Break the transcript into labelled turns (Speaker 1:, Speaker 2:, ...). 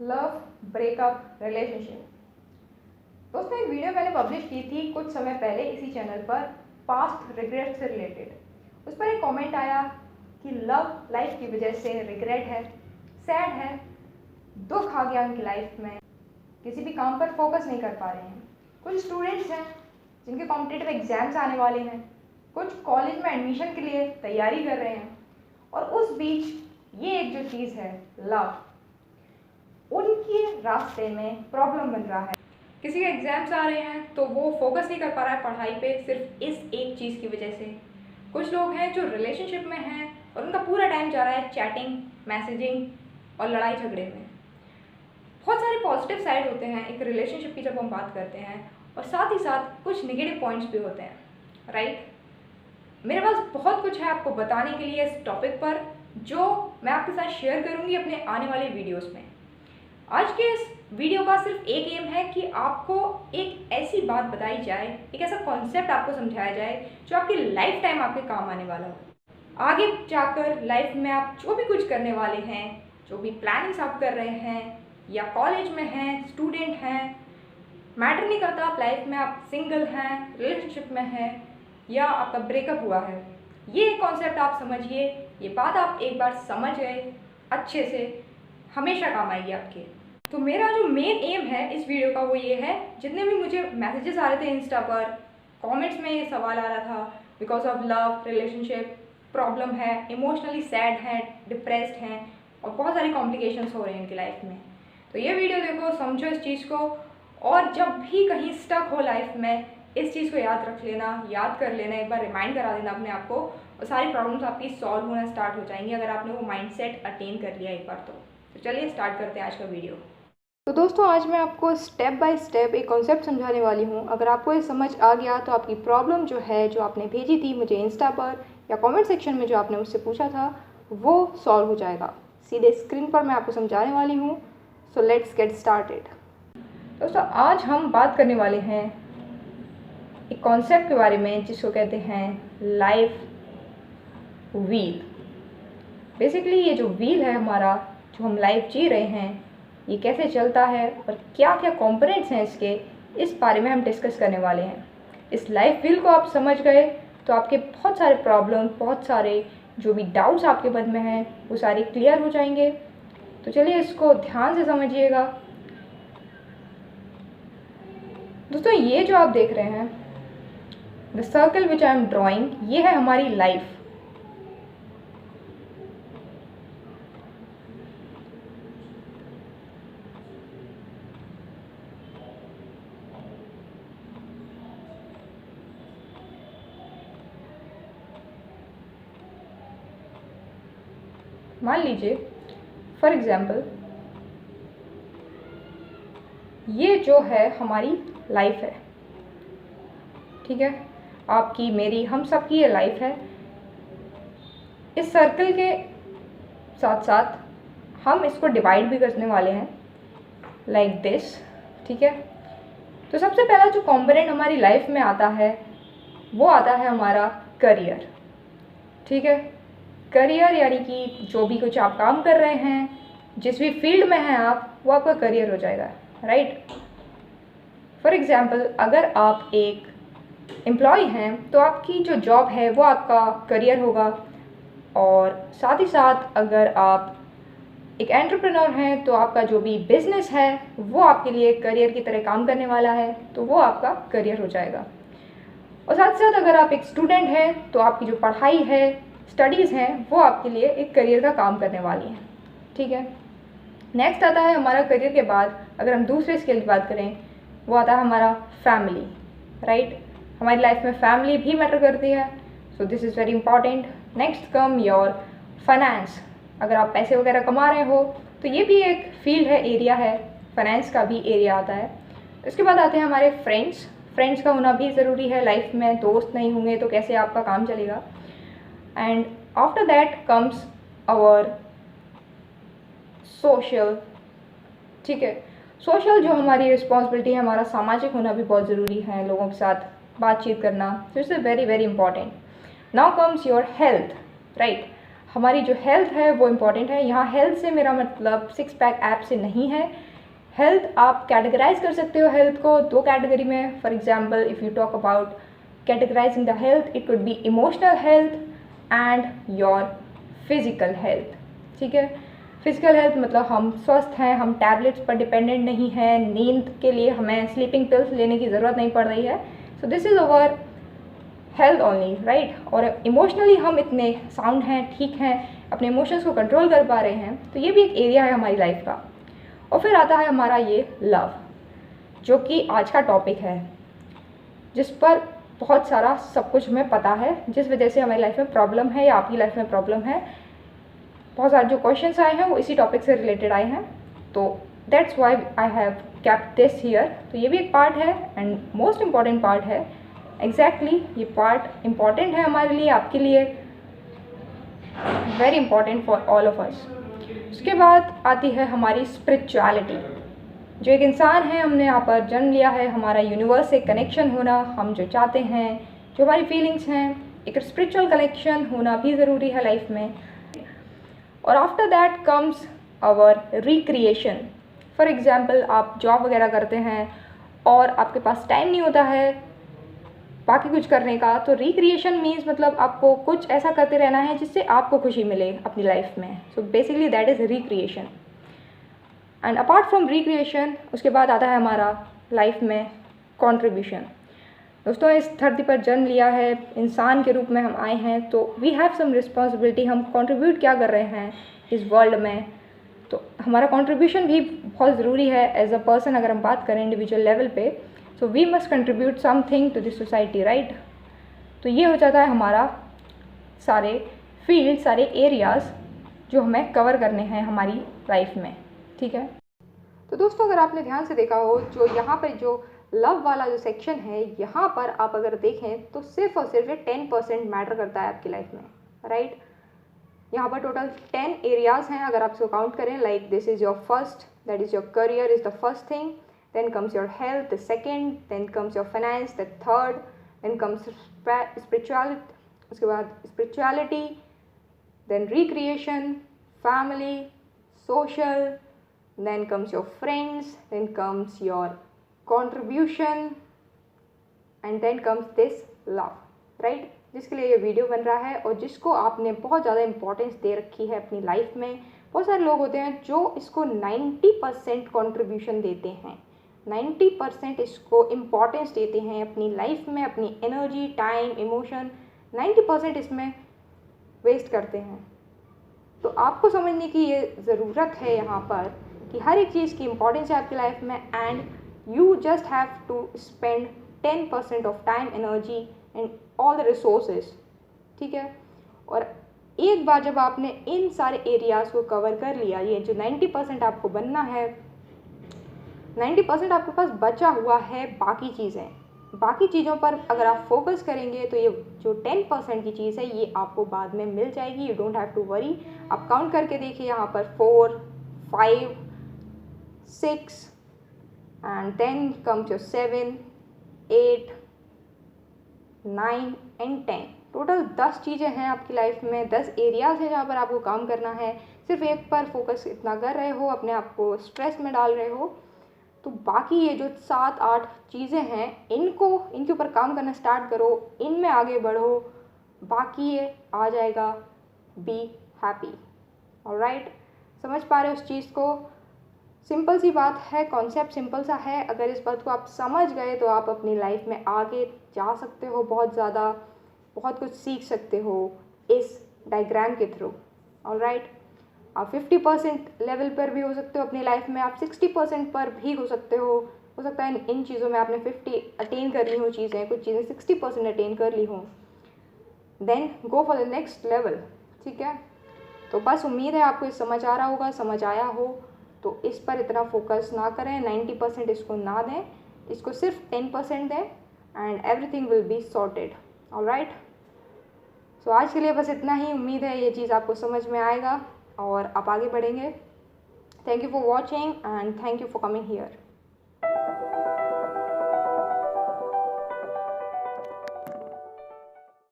Speaker 1: Love breakup relationship. दोस्तों, एक video मैंने पब्लिश की थी कुछ समय पहले इसी चैनल पर पास्ट रिग्रेट से रिलेटेड। उस पर एक कमेंट आया कि लव लाइफ की वजह से रिग्रेट है, सैड है, दुख आ गया उनकी लाइफ में, किसी भी काम पर फोकस नहीं कर पा रहे हैं। कुछ स्टूडेंट्स हैं जिनके कॉम्पिटिटिव एग्जाम्स आने वाले हैं, कुछ कॉलेज में एडमिशन के लिए तैयारी कर रहे हैं, और उस बीच ये एक जो चीज़ है लव, उनके रास्ते में प्रॉब्लम बन रहा है। किसी के एग्जाम्स आ रहे हैं तो वो फोकस नहीं कर पा रहा है पढ़ाई पे, सिर्फ इस एक चीज़ की वजह से। कुछ लोग हैं जो रिलेशनशिप में हैं और उनका पूरा टाइम जा रहा है चैटिंग, मैसेजिंग और लड़ाई झगड़े में। बहुत सारे पॉजिटिव साइड होते हैं एक रिलेशनशिप की जब हम बात करते हैं, और साथ ही साथ कुछ नेगेटिव पॉइंट्स भी होते हैं, राइट। मेरे पास बहुत कुछ है आपको बताने के लिए इस टॉपिक पर, जो मैं आपके साथ शेयर करूंगी अपने आने वाले वीडियोस में। आज के इस वीडियो का सिर्फ एक एम है कि आपको एक ऐसी बात बताई जाए, एक ऐसा कॉन्सेप्ट आपको समझाया जाए जो आपकी लाइफ टाइम आपके काम आने वाला हो। आगे जाकर लाइफ में आप जो भी कुछ करने वाले हैं, जो भी प्लानिंग्स आप कर रहे हैं, या कॉलेज में हैं, स्टूडेंट हैं, मैटर नहीं करता आप लाइफ में आप सिंगल हैं, रिलेशनशिप में हैं, या आपका ब्रेकअप हुआ है, ये कॉन्सेप्ट आप समझिए। ये बात आप एक बार समझ गए अच्छे से, हमेशा काम आएगी आपके। तो मेरा जो मेन एम है इस वीडियो का वो ये है, जितने भी मुझे मैसेजेस आ रहे थे इंस्टा पर, कमेंट्स में ये सवाल आ रहा था, because of love relationship problem है, इमोशनली सैड है, डिप्रेस्ड हैं, और बहुत सारी कॉम्प्लिकेशंस हो रहे हैं इनकी लाइफ में। तो ये वीडियो देखो, समझो इस चीज़ को, और जब भी कहीं स्टक हो लाइफ में, इस चीज़ को याद रख लेना, याद कर लेना, एक बार रिमाइंड करा देना अपने आप को, और सारी प्रॉब्लम्स आपकी सॉल्व होना स्टार्ट हो जाएंगी अगर आपने वो माइंडसेट अटेन कर लिया एक बार। तो चलिए स्टार्ट करते हैं आज का वीडियो। तो दोस्तों, आज मैं आपको स्टेप बाय स्टेप एक कॉन्सेप्ट समझाने वाली हूँ। अगर आपको ये समझ आ गया तो आपकी प्रॉब्लम जो है, जो आपने भेजी थी मुझे इंस्टा पर या कमेंट सेक्शन में जो आपने मुझसे पूछा था, वो सॉल्व हो जाएगा। सीधे स्क्रीन पर मैं आपको समझाने वाली हूँ। So let's get started. दोस्तों, आज हम बात करने वाले हैं एक कॉन्सेप्ट के बारे में जिसको कहते हैं लाइफ व्हील। बेसिकली ये जो व्हील है हमारा, जो हम लाइफ जी रहे हैं, ये कैसे चलता है और क्या क्या कंपोनेंट्स हैं इसके, इस बारे में हम डिस्कस करने वाले हैं। इस लाइफ व्हील को आप समझ गए तो आपके बहुत सारे प्रॉब्लम, बहुत सारे जो भी डाउट्स आपके मन में हैं, वो सारे क्लियर हो जाएंगे। तो चलिए इसको ध्यान से समझिएगा। दोस्तों, ये जो आप देख रहे हैं, the circle which I am drawing, ये है हमारी लाइफ। मान लीजिए फॉर एग्जाम्पल ये जो है हमारी लाइफ है, ठीक है, आपकी, मेरी, हम सब की ये लाइफ है। इस सर्कल के साथ साथ हम इसको डिवाइड भी करने वाले हैं लाइक दिस, ठीक है। तो सबसे पहला जो कंपोनेंट हमारी लाइफ में आता है वो आता है हमारा करियर, ठीक है। करियर यानी कि जो भी कुछ आप काम कर रहे हैं, जिस भी फील्ड में हैं आप, वो आपका करियर हो जाएगा, राइट। फॉर एग्जाम्पल, अगर आप एक एम्प्लॉय हैं तो आपकी जो जॉब है वो आपका करियर होगा, और साथ ही साथ अगर आप एक एंटरप्रेन्योर हैं तो आपका जो भी बिजनेस है वो आपके लिए करियर की तरह काम करने वाला है, तो वो आपका करियर हो जाएगा। और साथ ही साथ अगर आप एक स्टूडेंट हैं तो आपकी जो पढ़ाई है, स्टडीज़ हैं, वो आपके लिए एक करियर का काम करने वाली हैं, ठीक है। नेक्स्ट आता है हमारा करियर के बाद, अगर हम दूसरे स्किल की बात करें, वो आता है हमारा फैमिली, राइट। हमारी लाइफ में फैमिली भी मैटर करती है, so this is very important. Next come your finance. अगर आप पैसे वगैरह कमा रहे हो तो ये भी एक फील्ड है, एरिया है, फाइनेंस का भी एरिया आता है। इसके बाद आते हैं हमारे फ्रेंड्स। फ्रेंड्स का होना भी ज़रूरी है लाइफ में, दोस्त नहीं होंगे तो कैसे आपका काम चलेगा। And after that comes our social, ठीक है। सोशल जो हमारी रिस्पॉन्सिबिलिटी है, हमारा सामाजिक होना भी बहुत ज़रूरी है, लोगों के साथ बातचीत करना, so it's very very important. Now comes your health, right. हमारी जो हेल्थ है वो इम्पॉर्टेंट है। यहाँ हेल्थ से मेरा मतलब सिक्स पैक ऐप से नहीं है। हेल्थ आप कैटेगराइज कर सकते हो हेल्थ को दो कैटेगरी में। For example if you talk about categorising the health, it could be emotional health and your physical health. ठीक है, फिजिकल हेल्थ मतलब हम स्वस्थ हैं, हम टैबलेट्स पर डिपेंडेंट नहीं हैं, नींद के लिए हमें स्लीपिंग पिल्स लेने की ज़रूरत नहीं पड़ रही है। So this is our health only, right. और इमोशनली हम इतने साउंड हैं, ठीक हैं, अपने इमोशंस को कंट्रोल कर पा रहे हैं, तो ये भी एक एरिया है हमारी लाइफ का। और फिर आता है हमारा ये लव, जो कि आज का टॉपिक है, जिस पर बहुत सारा सब कुछ हमें पता है, जिस वजह से हमारी लाइफ में प्रॉब्लम है या आपकी लाइफ में प्रॉब्लम है। बहुत सारे जो क्वेश्चंस आए हैं वो इसी टॉपिक से रिलेटेड आए हैं, तो that's why I have kept this here. तो ये भी एक पार्ट है एंड मोस्ट इम्पॉर्टेंट पार्ट है। एग्जैक्टली ये पार्ट इम्पॉर्टेंट है हमारे लिए, आपके लिए, very important for all of us. उसके बाद आती है हमारी स्पिरिचुअलिटी। जो एक इंसान है, हमने यहाँ पर जन्म लिया है, हमारा यूनिवर्स से कनेक्शन होना हम जो चाहते हैं, जो हमारी फीलिंग्स हैं, एक स्पिरिचुअल कनेक्शन होना भी ज़रूरी है लाइफ में। और after that comes our recreation. For example आप जॉब वगैरह करते हैं और आपके पास टाइम नहीं होता है बाकी कुछ करने का, तो रिक्रिएशन मीन्स मतलब आपको कुछ ऐसा करते रहना है जिससे आपको खुशी मिले अपनी लाइफ में। So basically that is recreation. And apart from recreation उसके बाद आता है हमारा लाइफ में कंट्रीब्यूशन। दोस्तों, इस धरती पर जन्म लिया है, इंसान के रूप में हम आए हैं, तो वी हैव सम रिस्पॉन्सिबिलिटी। हम कंट्रीब्यूट क्या कर रहे हैं इस वर्ल्ड में, तो हमारा कंट्रीब्यूशन भी बहुत ज़रूरी है एज अ पर्सन। अगर हम बात करें इंडिविजुअल लेवल पे, so we must contribute something to this society, right. तो ये हो जाता है हमारा सारे फील्ड, सारे एरियाज़ जो हमें कवर करने हैं हमारी लाइफ में। ठीक है, तो दोस्तों अगर आपने ध्यान से देखा हो, जो यहाँ पर जो लव वाला जो सेक्शन है, यहाँ पर आप अगर देखें तो सिर्फ और सिर्फ ये 10% मैटर करता है आपकी लाइफ में, राइट। यहाँ पर टोटल 10 एरियाज़ हैं अगर आप इसको काउंट करें। Like this is your first, that is your career is the first thing, then comes your health the second, then comes your finance the third, then comes spirituality, उसके बाद spirituality, then recreation, family, social, then comes your friends, then comes your contribution, and then comes this love, right। जिसके लिए ये video बन रहा है और जिसको आपने बहुत ज़्यादा इंपॉर्टेंस दे रखी है अपनी लाइफ में। बहुत सारे लोग होते हैं जो इसको 90% कंट्रीब्यूशन देते हैं, 90% इसको इम्पॉर्टेंस देते हैं अपनी लाइफ में, अपनी एनर्जी, टाइम, इमोशन, 90% इसमें वेस्ट करते हैं। तो आपको समझने की ये ज़रूरत है यहाँ पर कि हर एक चीज़ की इम्पोर्टेंस है आपकी लाइफ में, and you just have to spend 10% of time, energy and all the resources. ठीक है, और एक बार जब आपने इन सारे एरियाज़ को कवर कर लिया, ये जो 90% आपको बनना है, 90% आपके पास बचा हुआ है बाकी चीज़ें। बाकी चीज़ों पर अगर आप फोकस करेंगे तो ये जो 10% की चीज़ है ये आपको बाद में मिल जाएगी। You don't have to worry. आप काउंट करके देखिए यहाँ पर 4, 5, 6 and then comes your 7, 8, 9 and 10। Total 10 चीज़ें हैं आपकी लाइफ में, 10 एरियाज़ हैं जहाँ पर आपको काम करना है। सिर्फ एक पर फोकस इतना कर रहे हो, अपने आप को स्ट्रेस में डाल रहे हो, तो बाकी ये जो 7-8 चीज़ें हैं इनके ऊपर काम करना स्टार्ट करो, इनमें आगे बढ़ो, बाकी ये आ जाएगा। Be happy, alright. समझ पा रहे हो उस चीज़ को? सिंपल सी बात है, कॉन्सेप्ट सिंपल सा है। अगर इस बात को आप समझ गए तो आप अपनी लाइफ में आगे जा सकते हो, बहुत ज़्यादा, बहुत कुछ सीख सकते हो इस डायग्राम के थ्रू, ऑलराइट। आप 50% लेवल पर भी हो सकते हो अपनी लाइफ में, आप 60% पर भी हो सकते हो सकता है इन चीज़ों में आपने 50 अटेन कर ली हो चीज़ें, कुछ चीज़ें 60% अटेन कर ली हों, then go for the next level. ठीक है, तो बस उम्मीद है आपको समझ आ रहा होगा, समझ आया हो तो इस पर इतना फोकस ना करें, 90% इसको ना दें, इसको सिर्फ 10% दें and everything will be sorted, alright. So आज के लिए बस इतना ही। उम्मीद है ये चीज़ आपको समझ में आएगा और आप आगे बढ़ेंगे। Thank you for watching and thank you for coming here.